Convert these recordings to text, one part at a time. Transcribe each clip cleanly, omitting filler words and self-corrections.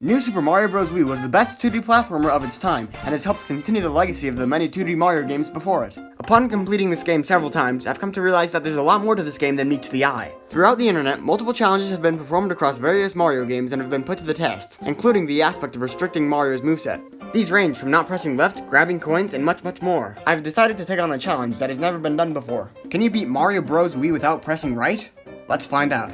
New Super Mario Bros. Wii was the best 2D platformer of its time, and has helped continue the legacy of the many 2D Mario games before it. Upon completing this game several times, I've come to realize that there's a lot more to this game than meets the eye. Throughout the internet, multiple challenges have been performed across various Mario games and have been put to the test, including the aspect of restricting Mario's moveset. These range from not pressing left, grabbing coins, and much, much more. I've decided to take on a challenge that has never been done before. Can you beat Mario Bros. Wii without pressing right? Let's find out.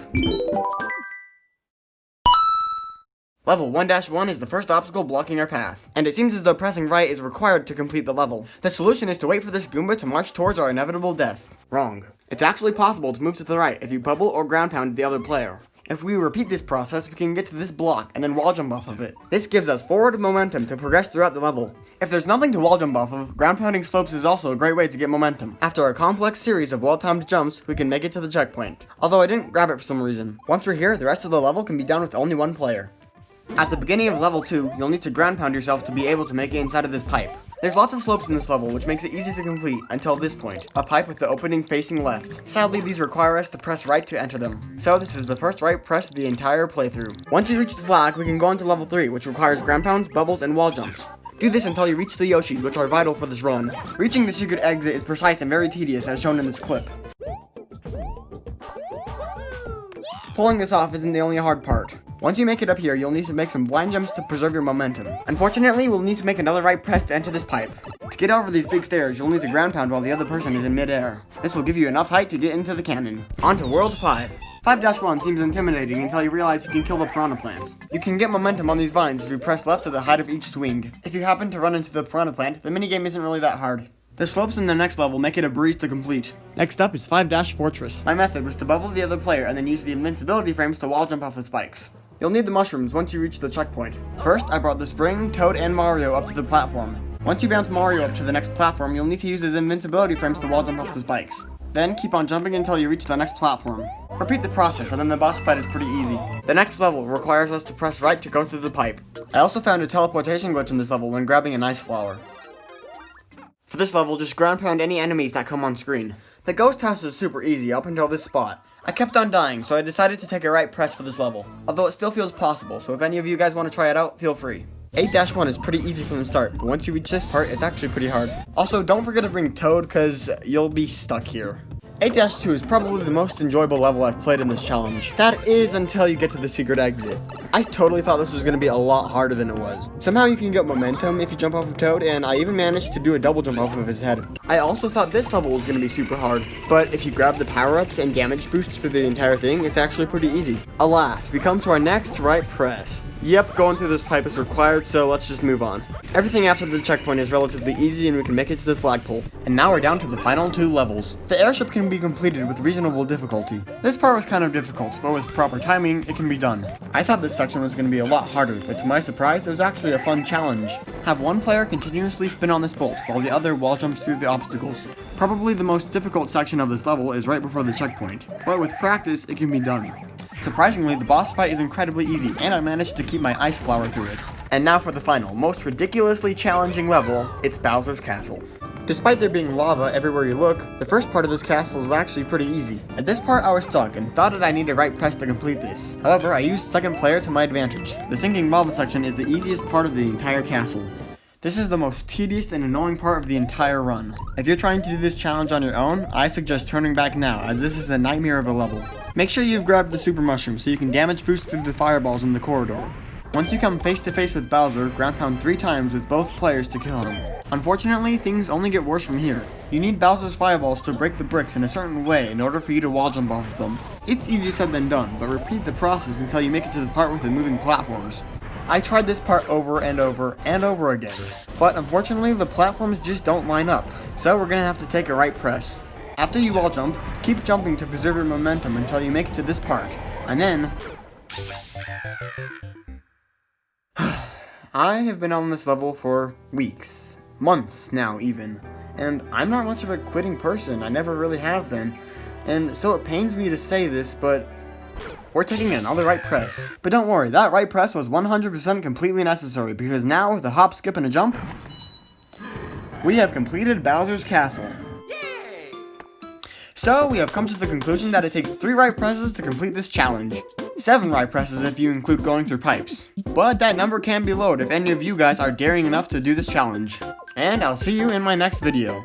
Level 1-1 is the first obstacle blocking our path, and it seems as though pressing right is required to complete the level. The solution is to wait for this Goomba to march towards our inevitable death. Wrong. It's actually possible to move to the right if you bubble or ground pound the other player. If we repeat this process, we can get to this block and then wall jump off of it. This gives us forward momentum to progress throughout the level. If there's nothing to wall jump off of, ground pounding slopes is also a great way to get momentum. After a complex series of well-timed jumps, we can make it to the checkpoint. Although I didn't grab it for some reason. Once we're here, the rest of the level can be done with only one player. At the beginning of level 2, you'll need to ground pound yourself to be able to make it inside of this pipe. There's lots of slopes in this level, which makes it easy to complete until this point, a pipe with the opening facing left. Sadly, these require us to press right to enter them. So this is the first right press of the entire playthrough. Once you reach the flag, we can go on to level 3, which requires ground pounds, bubbles, and wall jumps. Do this until you reach the Yoshis, which are vital for this run. Reaching the secret exit is precise and very tedious, as shown in this clip. Pulling this off isn't the only hard part. Once you make it up here, you'll need to make some blind jumps to preserve your momentum. Unfortunately, we'll need to make another right press to enter this pipe. To get over these big stairs, you'll need to ground pound while the other person is in midair. This will give you enough height to get into the cannon. On to World 5. 5-1 seems intimidating until you realize you can kill the piranha plants. You can get momentum on these vines if you press left at the height of each swing. If you happen to run into the piranha plant, the minigame isn't really that hard. The slopes in the next level make it a breeze to complete. Next up is 5-Fortress. My method was to bubble the other player and then use the invincibility frames to wall jump off the spikes. You'll need the mushrooms once you reach the checkpoint. First, I brought the Spring, Toad, and Mario up to the platform. Once you bounce Mario up to the next platform, you'll need to use his invincibility frames to wall jump off the spikes. Then, keep on jumping until you reach the next platform. Repeat the process, and then the boss fight is pretty easy. The next level requires us to press right to go through the pipe. I also found a teleportation glitch in this level when grabbing an ice flower. For this level, just ground pound any enemies that come on screen. The ghost house was super easy up until this spot. I kept on dying, so I decided to take a right press for this level, although it still feels possible, so if any of you guys want to try it out, feel free. 8-1 is pretty easy from the start, but once you reach this part, it's actually pretty hard. Also, don't forget to bring Toad, cause you'll be stuck here. 8-2 is probably the most enjoyable level I've played in this challenge. That is until you get to the secret exit. I totally thought this was going to be a lot harder than it was. Somehow you can get momentum if you jump off of Toad, and I even managed to do a double jump off of his head. I also thought this level was going to be super hard, but if you grab the power-ups and damage boost through the entire thing, it's actually pretty easy. Alas, we come to our next right press. Yep, going through this pipe is required, so let's just move on. Everything after the checkpoint is relatively easy and we can make it to the flagpole. And now we're down to the final 2 levels. The airship can be completed with reasonable difficulty. This part was kind of difficult, but with proper timing, it can be done. I thought this section was going to be a lot harder, but to my surprise, it was actually a fun challenge. Have one player continuously spin on this bolt, while the other wall jumps through the obstacles. Probably the most difficult section of this level is right before the checkpoint, but with practice, it can be done. Surprisingly, the boss fight is incredibly easy, and I managed to keep my ice flower through it. And now for the final, most ridiculously challenging level, it's Bowser's Castle. Despite there being lava everywhere you look, the first part of this castle is actually pretty easy. At this part I was stuck and thought that I needed right press to complete this. However, I used second player to my advantage. The sinking lava section is the easiest part of the entire castle. This is the most tedious and annoying part of the entire run. If you're trying to do this challenge on your own, I suggest turning back now, as this is a nightmare of a level. Make sure you've grabbed the super mushroom so you can damage boost through the fireballs in the corridor. Once you come face to face with Bowser, ground pound 3 times with both players to kill him. Unfortunately, things only get worse from here. You need Bowser's fireballs to break the bricks in a certain way in order for you to wall jump off of them. It's easier said than done, but repeat the process until you make it to the part with the moving platforms. I tried this part over and over and over again, but unfortunately the platforms just don't line up, so we're gonna have to take a right press. After you wall jump, keep jumping to preserve your momentum until you make it to this part, and then... I have been on this level for weeks, months now even, and I'm not much of a quitting person, I never really have been, and so it pains me to say this, but we're taking another right press. But don't worry, that right press was 100% completely necessary, because now with a hop, skip, and a jump, we have completed Bowser's Castle. Yay! So we have come to the conclusion that it takes 3 right presses to complete this challenge. 7 right presses if you include going through pipes. But that number can be lowered if any of you guys are daring enough to do this challenge. And I'll see you in my next video.